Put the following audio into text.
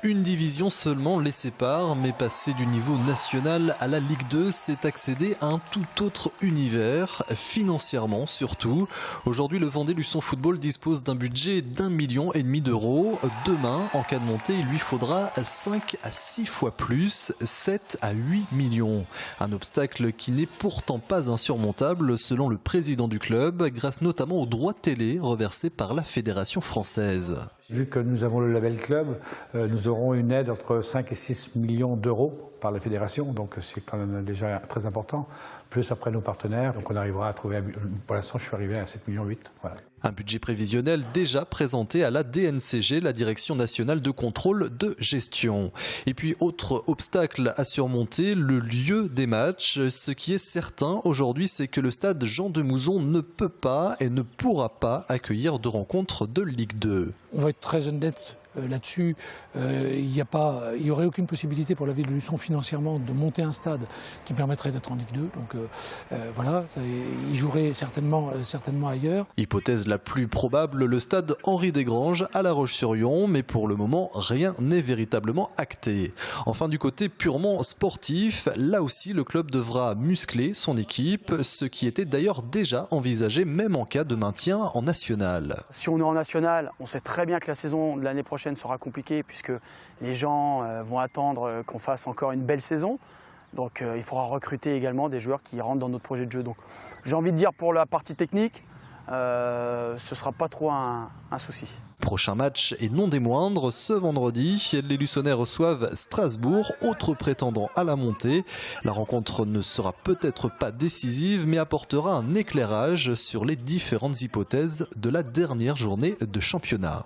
Une division seulement les sépare, mais passer du niveau national à la Ligue 2, c'est accéder à un tout autre univers, financièrement surtout. Aujourd'hui, le Vendée Luçon Football dispose d'un budget d'1,5 million d'euros. Demain, en cas de montée, il lui faudra 5 à 6 fois plus, 7 à 8 millions. Un obstacle qui n'est pourtant pas insurmontable selon le président du club, grâce notamment aux droits télé reversés par la Fédération française. Vu que nous avons le label club, nous aurons une aide entre 5 et 6 millions d'euros par la fédération, donc c'est quand même déjà très important. Plus après nos partenaires, donc on arrivera à trouver, pour l'instant je suis arrivé à 7,8 millions. Voilà. Un budget prévisionnel déjà présenté à la DNCG, la Direction nationale de contrôle de gestion. Et puis autre obstacle à surmonter, le lieu des matchs. Ce qui est certain aujourd'hui, c'est que le stade Jean de Mouzon ne peut pas et ne pourra pas accueillir de rencontres de Ligue 2. On va être très honnête là-dessus, il n'y aurait aucune possibilité pour la ville de Luçon financièrement de monter un stade qui permettrait d'être en Ligue 2. Donc voilà, il jouerait certainement ailleurs. Hypothèse la plus probable, le stade Henri Desgranges à La Roche-sur-Yon, mais pour le moment, rien n'est véritablement acté. Enfin, du côté purement sportif, là aussi, le club devra muscler son équipe, ce qui était d'ailleurs déjà envisagé, même en cas de maintien en national. Si on est en national, on sait très bien que la saison de l'année prochaine sera compliquée puisque les gens vont attendre qu'on fasse encore une belle saison. Donc il faudra recruter également des joueurs qui rentrent dans notre projet de jeu. Donc j'ai envie de dire pour la partie technique, ce ne sera pas trop un souci. Prochain match et non des moindres, ce vendredi, les Luçonnais reçoivent Strasbourg, autre prétendant à la montée. La rencontre ne sera peut-être pas décisive, mais apportera un éclairage sur les différentes hypothèses de la dernière journée de championnat.